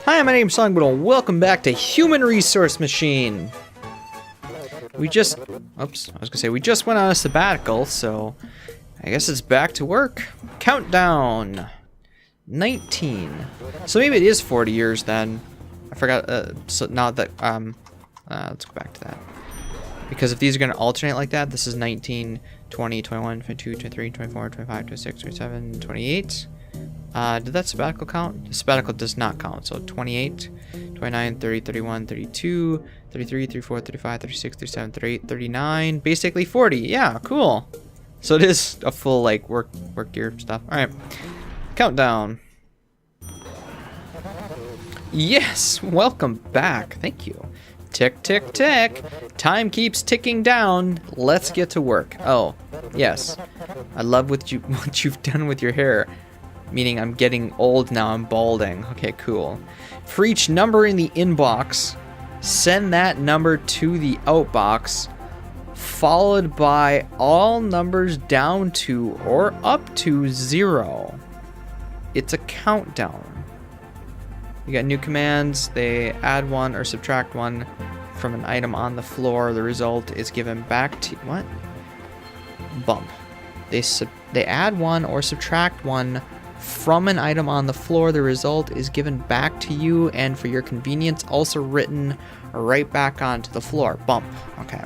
Hi, my name's Songbird, and welcome back to Human Resource Machine. We just went on a sabbatical, so I guess it's back to work. Countdown. 19. So maybe it is 40 years then. I forgot, so now that, let's go back to that. Because if these are going to alternate like that, this is 19, 20, 21, 22, 23, 24, 25, 26, 27, 28. Did that sabbatical count? The sabbatical does not count. So 28, 29, 30, 31, 32, 33, 34, 35, 36, 37, 38, 39. Basically 40. Yeah, cool. So it is a full, like, work year stuff. Alright. Countdown. Yes! Welcome back. Thank you. Tick, tick, tick. Time keeps ticking down. Let's get to work. Oh, yes. I love what you've done with your hair. Meaning I'm getting old now, I'm balding. Okay, cool. For each number in the inbox, send that number to the outbox, followed by all numbers down to or up to 0. It's a countdown. You got new commands. They add 1 or subtract 1 from an item on the floor. The result is given back to... What? Bump. They add 1 or subtract 1 from an item on the floor. The result is given back to you, and for your convenience, also written right back onto the floor. Bump. Okay.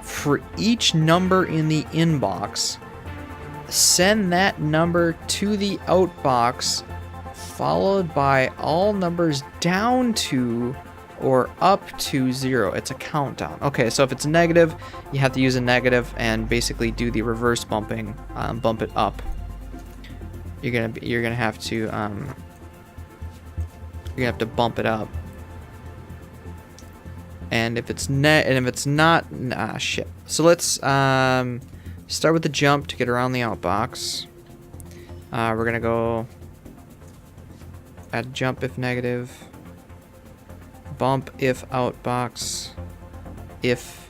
For each number in the inbox, send that number to the outbox, followed by all numbers down to or up to 0. It's a countdown. Okay, so if it's negative, you have to use a negative and basically do the reverse bumping, bump it up. You're gonna have to bump it up. And if it's not, shit. So let's start with the jump to get around the outbox. We're gonna go add jump if negative, bump if outbox, if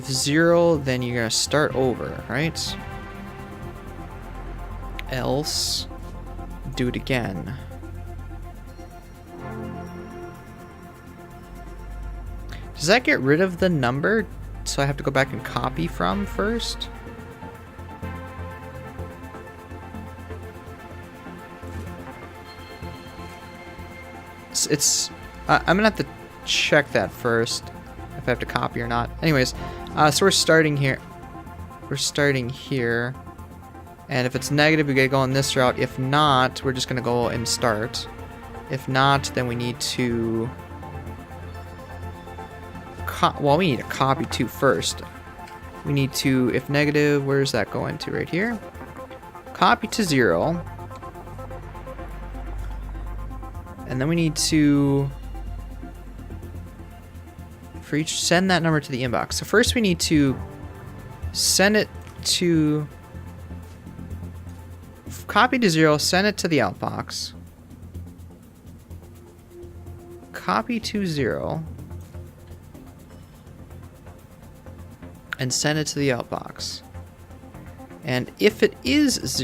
0, then you're gonna start over, right? Else, do it again. Does that get rid of the number? So I have to go back and copy from first? I'm gonna have to check that first, if I have to copy or not. Anyways, so we're starting here. And if it's negative, we gotta go on this route. If not, we're just gonna go and start. If not, then we need to... we need to copy to first. We need to, if negative, where's that going to? Right here. Copy to 0. And then we need to, for each, send that number to the inbox. So first we need to send it to, copy to 0, send it to the outbox. Copy to 0. And send it to the outbox. And if it is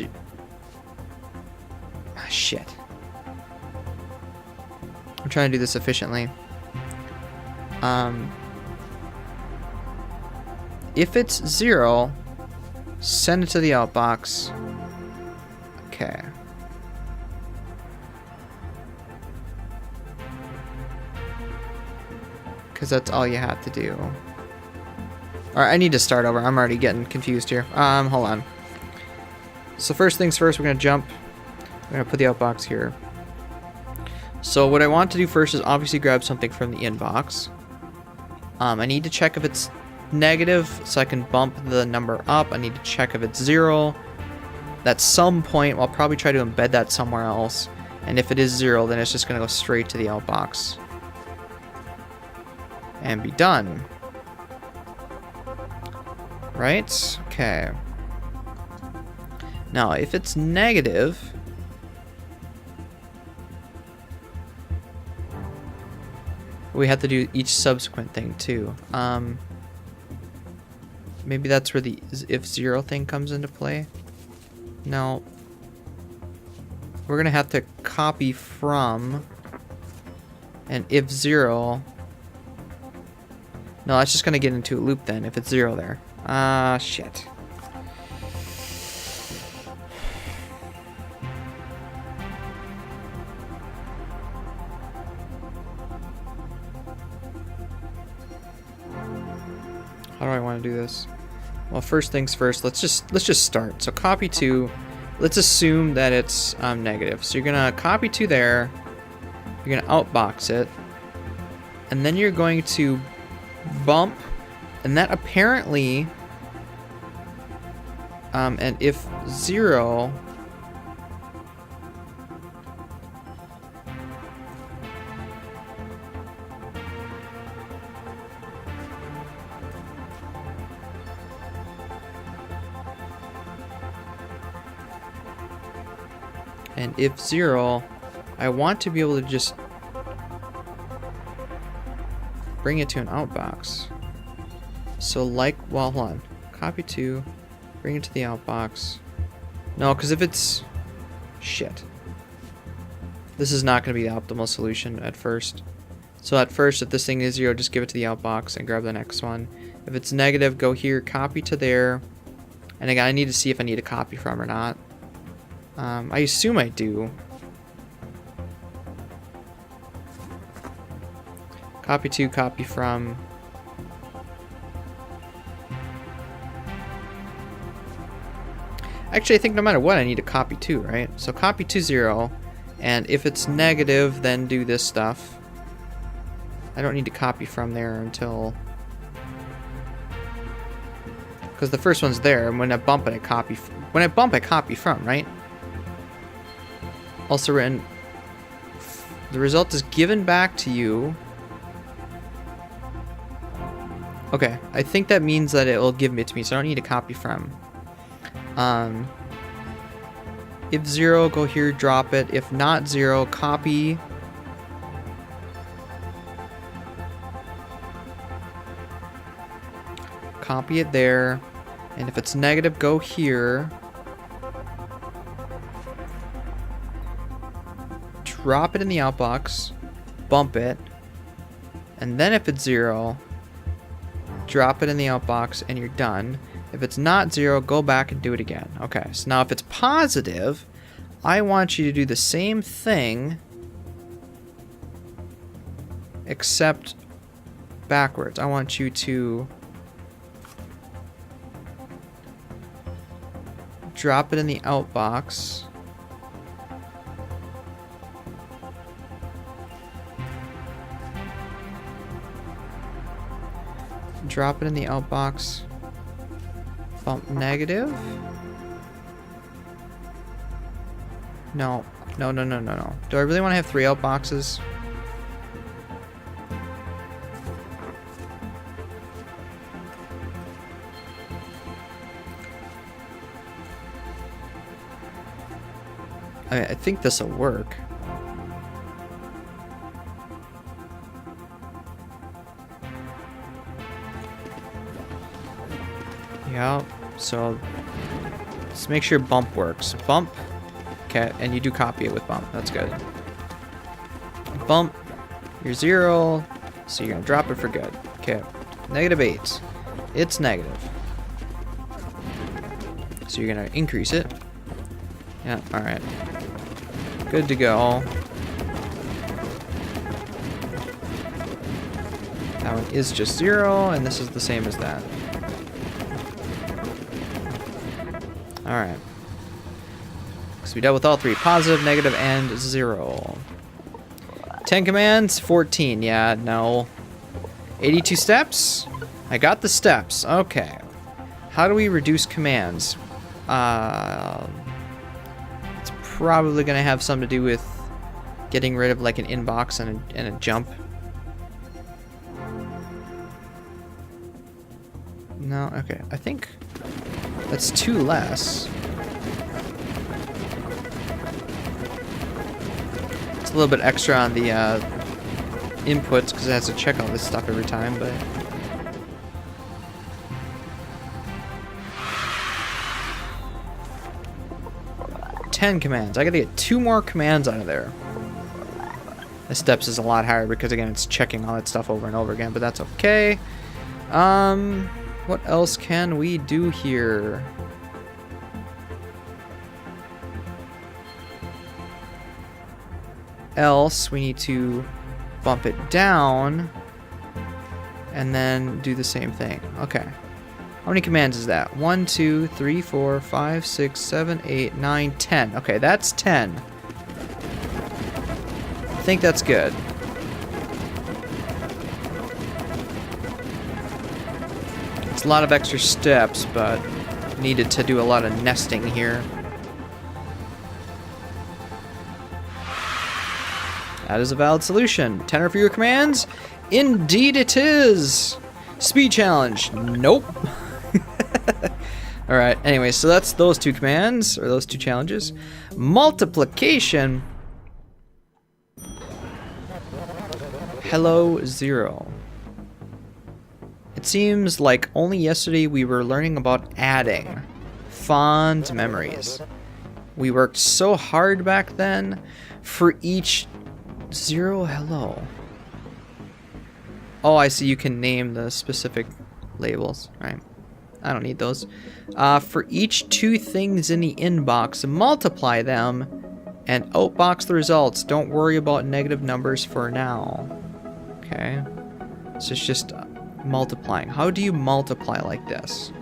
shit. I'm trying to do this efficiently. If it's 0, send it to the outbox. Okay. Because that's all you have to do. Alright, I need to start over. I'm already getting confused here. Hold on. So first things first, we're going to jump. We're going to put the outbox here. So what I want to do first is obviously grab something from the inbox. I need to check if it's negative so I can bump the number up. I need to check if it's 0. At some point, I'll probably try to embed that somewhere else. And if it is 0, then it's just going to go straight to the outbox. And be done. Right? Okay. Now, if it's negative... we have to do each subsequent thing too. Maybe that's where the if 0 thing comes into play. No. we're gonna have to copy from, and if 0, no, that's just gonna get into a loop then, if it's 0 there. Ah, shit. How do I want to do this? Well, first things first, let's just start. So copy 2. Let's assume that it's negative. So you're gonna copy 2 there. You're gonna outbox it, and then you're going to bump, and that apparently, and if 0. And if 0, I want to be able to just bring it to an outbox. So like, well, hold on. Copy 2, bring it to the outbox. No, because if it's... Shit. This is not going to be the optimal solution at first. So at first, if this thing is 0, just give it to the outbox and grab the next one. If it's negative, go here, copy to there. And again, I need to see if I need a copy from or not. I assume I do. Copy to, copy from. Actually, I think no matter what, I need to copy to, right? So copy to 0, and if it's negative, then do this stuff. I don't need to copy from there until... Because the first one's there, and when I bump it, I copy... When I bump, I copy from, right? Also written, the result is given back to you. Okay, I think that means that it will give it to me, so I don't need to copy from. If 0, go here, drop it. If not 0, copy. Copy it there. And if it's negative, go here. Drop it in the outbox, bump it, and then if it's 0, drop it in the outbox, and you're done. If it's not 0, go back and do it again. Okay, so now if it's positive, I want you to do the same thing, except backwards. I want you to drop it in the outbox. Drop it in the outbox. Bump negative. No. No. Do I really want to have 3 outboxes? I think this will work. Yeah, so let's make sure bump works. Bump, okay, and you do copy it with bump. That's good. Bump, you're 0, so you're gonna drop it for good. Okay, -8. It's negative. So you're gonna increase it. Yeah, alright. Good to go. That one is just 0, and this is the same as that. Alright. So we dealt with all 3. Positive, negative, and 0. 10 commands, 14. Yeah, no. 82 steps? I got the steps. Okay. How do we reduce commands? It's probably going to have something to do with getting rid of like an inbox and a jump. No, okay. I think that's 2 less. It's a little bit extra on the inputs because it has to check all this stuff every time, but... 10 commands. I gotta get 2 more commands out of there. The steps is a lot higher because, again, it's checking all that stuff over and over again, but that's okay. What else can we do here? Else, we need to bump it down and then do the same thing. Okay. How many commands is that? 1, 2, 3, 4, 5, 6, 7, 8, 9, 10. Okay, that's 10. I think that's good. It's a lot of extra steps, but needed to do a lot of nesting here. That is a valid solution. 10 or fewer commands? Indeed it is! Speed challenge. Nope. Alright, anyway, so that's those 2 commands, or those 2 challenges. Multiplication. Hello, 0. It seems like only yesterday we were learning about adding. Fond memories. We worked so hard back then for each 0 hello. Oh, I see, you can name the specific labels, right? I don't need those. For each 2 things in the inbox, multiply them and outbox the results. Don't worry about negative numbers for now. Okay. So it's just multiplying. How do you multiply like this?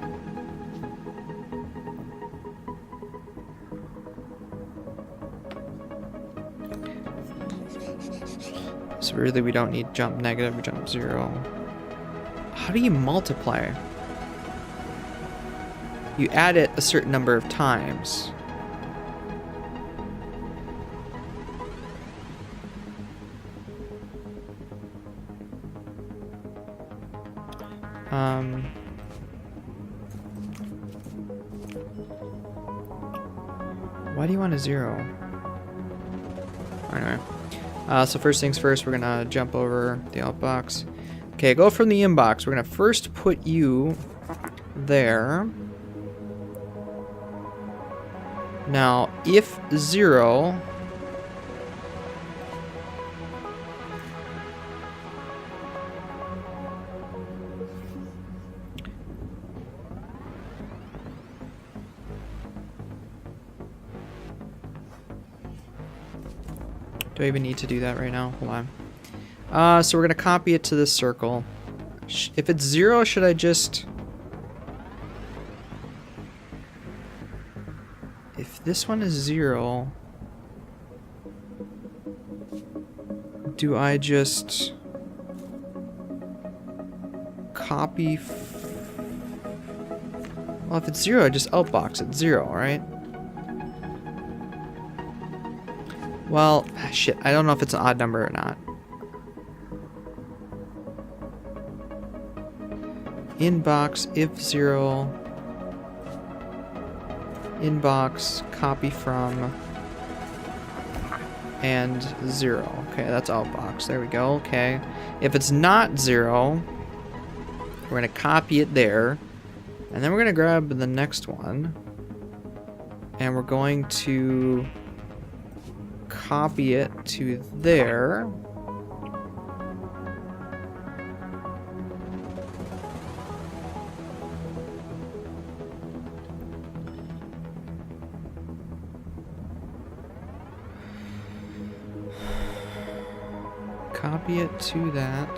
So really we don't need jump negative or jump 0. How do you multiply? You add it a certain number of times. Why do you want a 0? Anyway. So first things first, we're gonna jump over the outbox. Okay, go from the inbox. We're gonna first put you there. Now, if 0... Do I even need to do that right now? Hold on. So we're gonna copy it to this circle. If it's 0, should I just... If this one is 0, do I just copy? Well, if it's 0, I just outbox it 0, right? Well, shit, I don't know if it's an odd number or not. Inbox, if 0, inbox, copy from, and 0. Okay, that's outbox. There we go. Okay. If it's not 0, we're going to copy it there, and then we're going to grab the next one, and we're going to copy it to there. Copy it to that.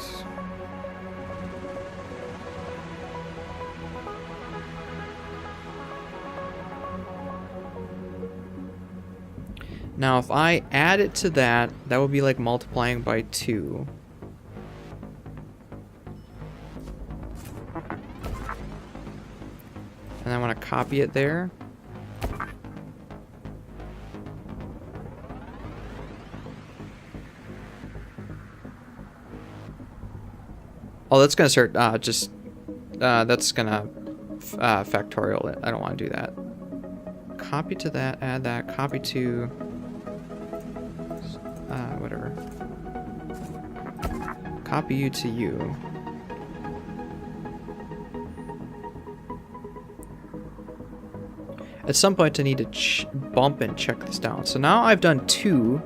Now, if I add it to that, that would be like multiplying by 2. And I want to copy it there. Oh, that's going to start that's going to factorial it. I don't want to do that. Copy to that, add that, copy to... whatever. Copy you to you. At some point, I need to bump and check this down. So now I've done 2.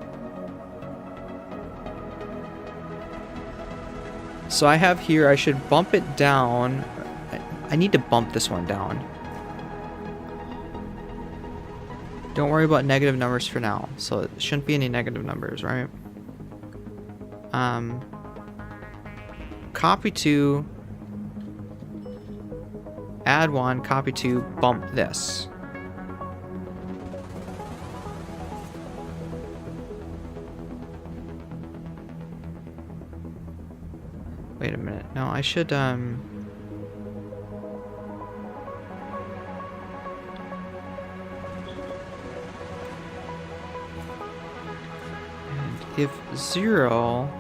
So I have here, I should bump it down. I need to bump this one down. Don't worry about negative numbers for now. So it shouldn't be any negative numbers, right? Copy 2. Add 1, copy 2, bump this. Wait a minute. No, I should, and if 0...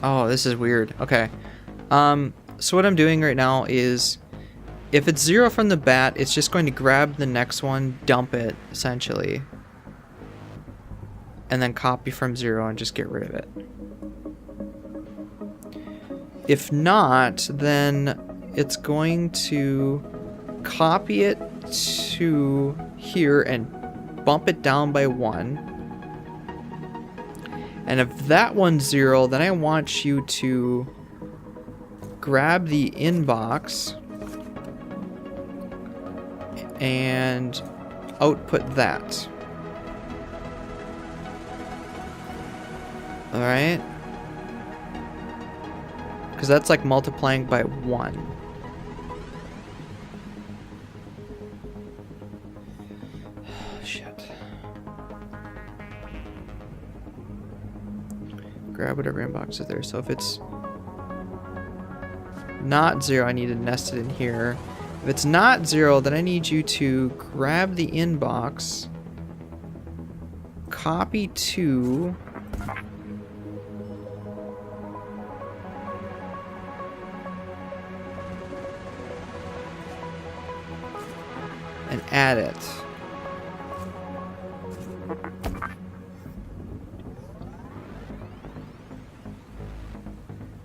Oh, this is weird. Okay. So what I'm doing right now is, if it's 0 from the bat, it's just going to grab the next one, dump it, essentially. And then copy from 0 and just get rid of it. If not, then it's going to copy it to here and bump it down by 1. And if that one's 0, then I want you to grab the inbox and output that. Alright? Because that's like multiplying by 1. Shit. Grab whatever inbox is there. So if it's not 0, I need to nest it in here. If it's not 0, then I need you to grab the inbox, copy 2, and add it.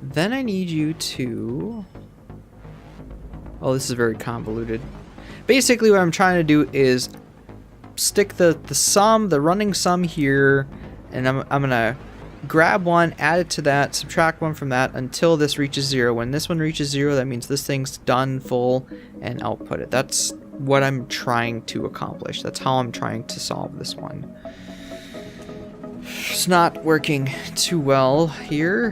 Then I need you to... Oh, this is very convoluted. Basically, what I'm trying to do is stick the running sum here, and I'm gonna grab 1, add it to that, subtract 1 from that until this reaches 0. When this one reaches 0, that means this thing's done, full, and output it. That's what I'm trying to accomplish. That's how I'm trying to solve this one. It's not working too well here.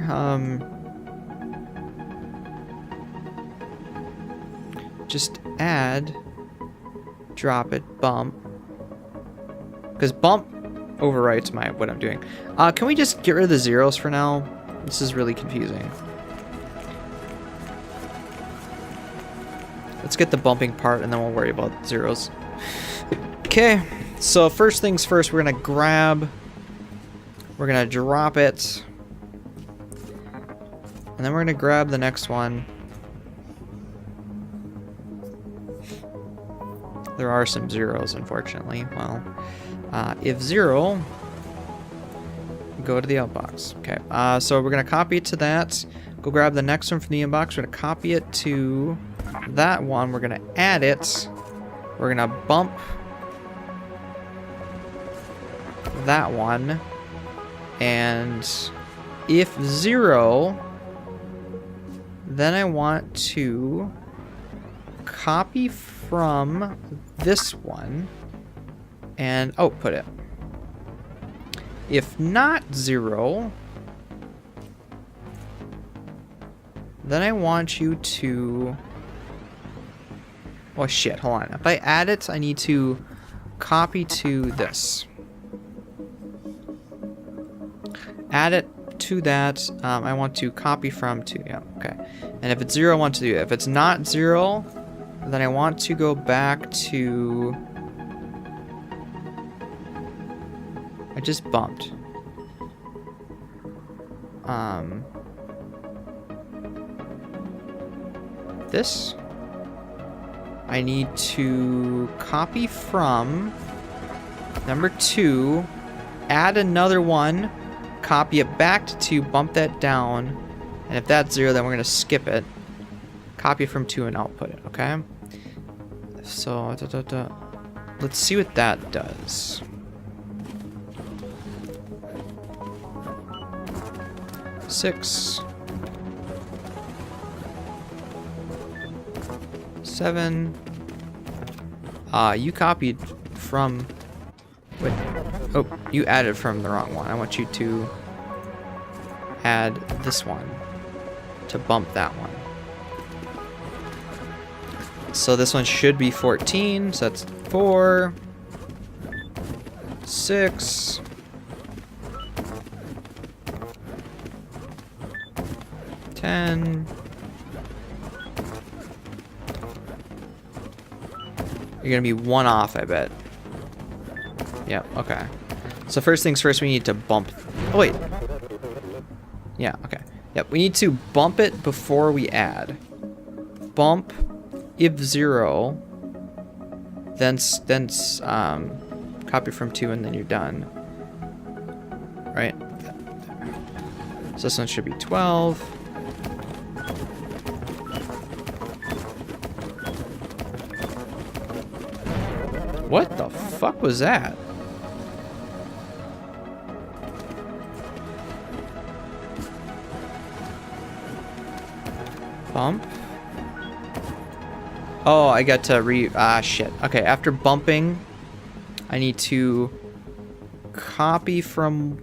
Just add, drop it, bump. Because bump overwrites what I'm doing. Can we just get rid of the zeros for now? This is really confusing. Let's get the bumping part and then we'll worry about zeros. Okay, so first things first, we're gonna drop it. And then we're gonna grab the next one. There are some zeros, unfortunately. Well, if 0, go to the outbox. Okay, so we're going to copy it to that. Go grab the next one from the inbox. We're going to copy it to that one. We're going to add it. We're going to bump that one. And if 0, then I want to copy from this one and output it. If not 0, then I want you to... Oh shit, hold on. If I add it, I need to copy to this. Add it to that. I want to copy from to... Yeah, okay. And if it's 0, I want to do it. If it's not 0, then I want to go back to... I just bumped. This. I need to copy from number 2 add another one, copy it back to 2, bump that down, and if that's 0, then we're going to skip it. Copy from 2 and output it, okay? So, let's see what that does. Six, 7. You copied from... Wait. Oh, you added from the wrong one. I want you to add this one to bump that one. So this one should be 14. So that's 4, 6, 10. You're gonna be 1 off, I bet. Yep, okay. So first things first, we need to bump... Oh, wait. Yeah, okay. Yep, we need to bump it before we add. Bump, if 0, then copy from 2, and then you're done. Right? So this one should be 12. What the fuck was that? Bump? Oh, I got to shit. Okay, after bumping, I need to copy from...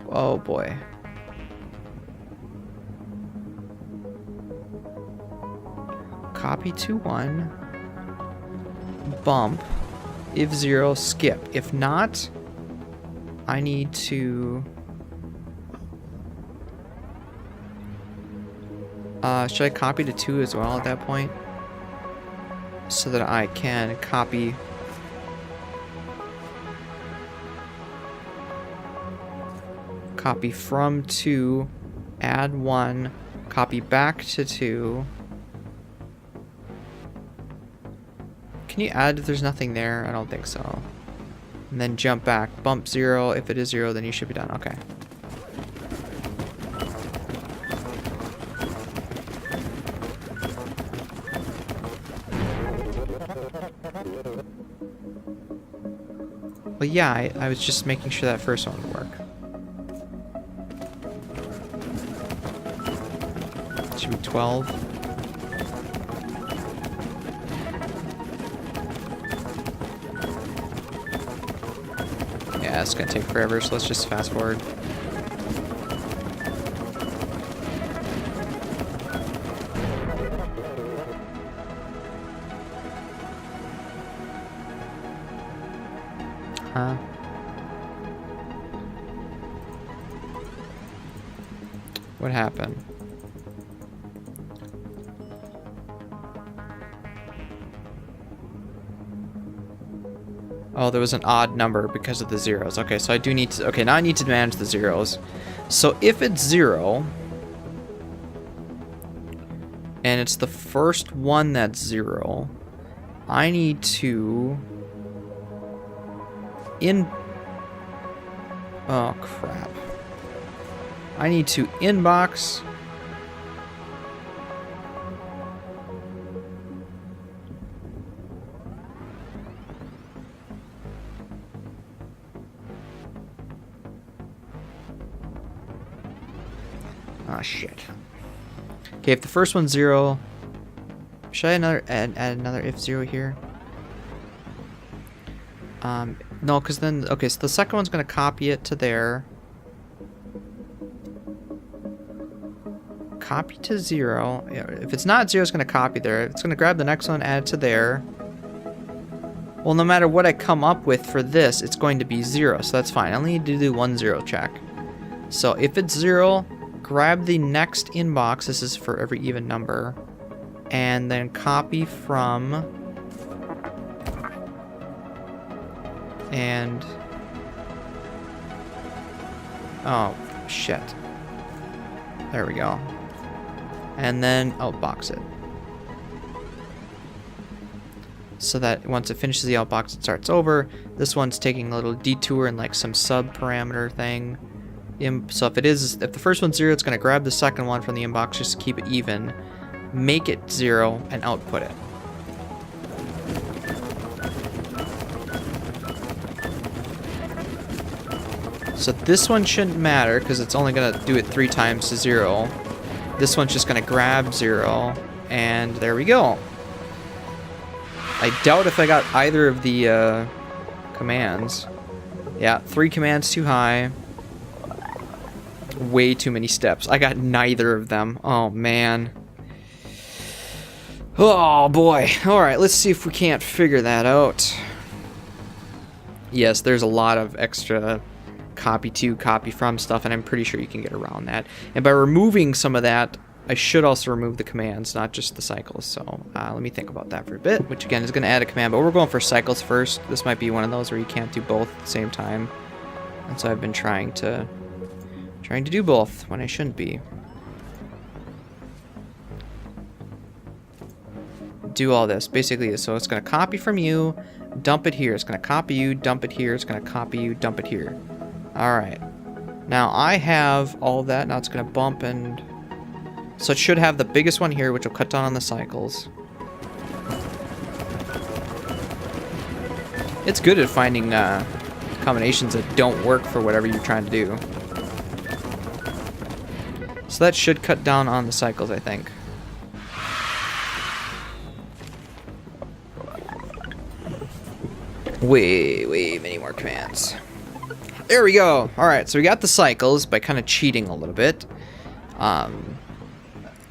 Oh, boy. Copy to 1. Bump. If 0, skip. If not, I need to... should I copy to 2 as well at that point? So that I can copy... Copy from 2, add 1, copy back to 2. Can you add if there's nothing there? I don't think so. And then jump back, bump 0. If it is 0, then you should be done. Okay. Well, yeah, I was just making sure that first one would work. It should be 12. Yeah, it's gonna take forever, so let's just fast forward. Huh? What happened? Oh, there was an odd number because of the zeros. Okay, so I do need to... Okay, now I need to manage the zeros. So if it's 0... and it's the first one that's 0... I need to... Oh, crap. I need to inbox... Ah, shit. Okay, if the first one's 0, should I add another if 0 here? No, because then, okay, so the second one's going to copy it to there. Copy to 0. Yeah, if it's not 0, it's going to copy there. It's going to grab the next one, add it to there. Well, no matter what I come up with for this, it's going to be 0, so that's fine. I only need to do 1 0 check. So if it's 0, grab the next inbox. This is for every even number. And then copy from... And... Oh, shit. There we go. And then outbox it. so that once it finishes the outbox, it starts over. This one's taking a little detour in like some sub parameter thing. So if the first one's 0, it's going to grab the second one from the inbox just to keep it even, make it 0, and output it. So this one shouldn't matter because it's only going to do it 3 times to 0. This one's just going to grab 0, and there we go. I doubt if I got either of the commands. Yeah, 3 commands too high. Way too many steps. I got neither of them. Oh, man. Oh, boy. All right, let's see if we can't figure that out. Yes, there's a lot of extra copy to, copy from stuff, and I'm pretty sure you can get around that. And by removing some of that, I should also remove the commands, not just the cycles. So let me think about that for a bit, which again is going to add a command, but we're going for cycles first. This might be one of those where you can't do both at the same time. And so I've been trying to do both when I shouldn't be. Do all this basically. So it's going to copy from you, dump it here. It's going to copy you, dump it here. It's going to copy you, dump it here. All right. Now I have all of that. Now it's going to bump, and so it should have the biggest one here, which will cut down on the cycles. It's good at finding combinations that don't work for whatever you're trying to do. So that should cut down on the cycles, I think. Way many more commands. There we go. All right, so we got the cycles by kind of cheating a little bit. And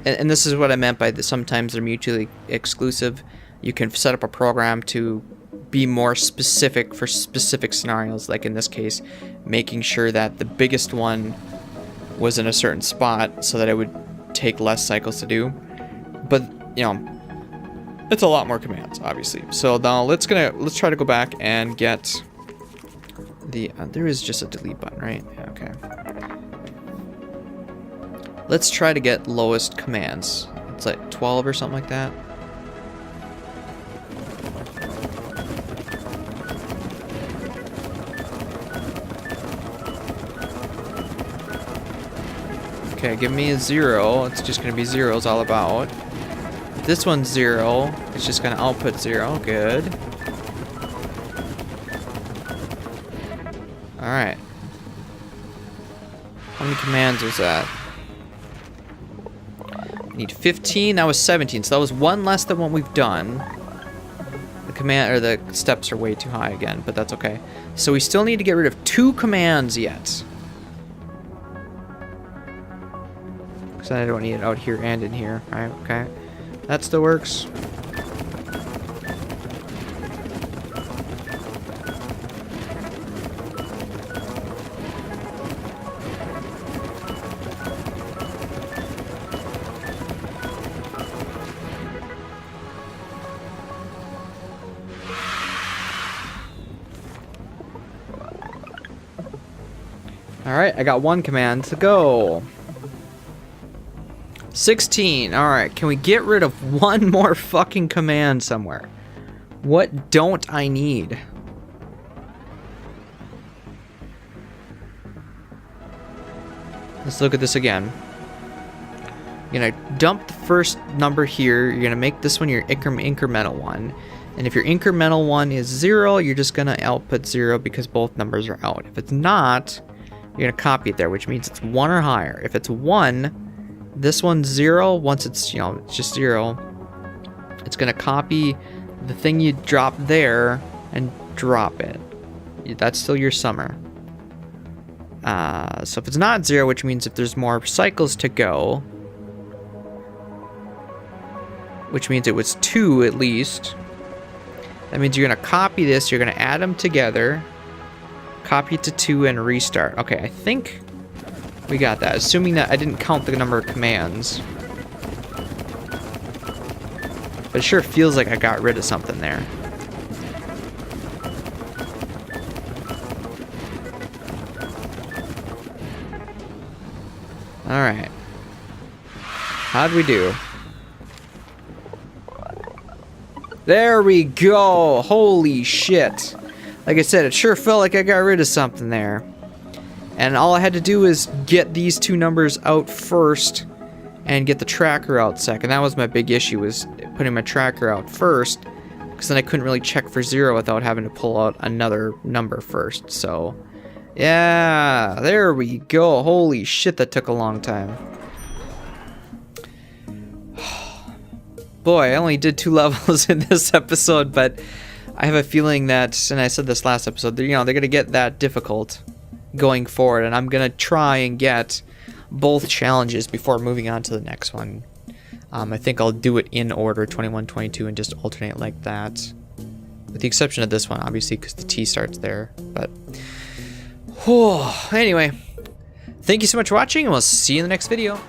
this is what I meant by sometimes they're mutually exclusive. You can set up a program to be more specific for specific scenarios, like in this case, making sure that the biggest one was in a certain spot so that it would take less cycles to do. But, you know, it's a lot more commands, obviously. So now let's try to go back and get the there is just a delete button, right? Yeah, okay. Let's try to get lowest commands. It's like 12 or something like that. Okay, give me a 0. It's just going to be zeros all about. This one's 0. It's just going to output 0. Good. Alright. How many commands was that? I need 15. That was 17. So that was one less than what we've done. The command or the steps are way too high again, but that's okay. So we still need to get rid of 2 commands yet. Because I don't need it out here and in here. Alright, okay. That still works. Alright, I got 1 command to go. 16. Alright, can we get rid of 1 more fucking command somewhere? What don't I need? Let's look at this again. You're gonna dump the first number here. You're gonna make this one your incremental one. And if your incremental one is 0, you're just gonna output 0 because both numbers are out. If it's not, you're gonna copy it there, which means it's 1 or higher. If it's 1, this one's 0. Once it's, you know, it's just 0, it's gonna copy the thing you dropped there and drop it. That's still your summer. So if it's not 0, which means if there's more cycles to go, which means it was 2 at least, that means you're gonna copy this, you're gonna add them together, copy it to 2 and restart. Okay, I think we got that, assuming that I didn't count the number of commands. But it sure feels like I got rid of something there. Alright. How'd we do? There we go. Holy shit. Like I said, it sure felt like I got rid of something there. And all I had to do is get these two numbers out first and get the tracker out second. That was my big issue, was putting my tracker out first, because then I couldn't really check for 0 without having to pull out another number first. So, yeah, there we go. Holy shit, that took a long time. Boy, I only did 2 levels in this episode, but I have a feeling that, and I said this last episode, you know, they're going to get that difficult going forward, and I'm going to try and get both challenges before moving on to the next one. I think I'll do it in order, 21, 22, and just alternate like that. With the exception of this one, obviously, because the T starts there. But, anyway, thank you so much for watching, and we'll see you in the next video.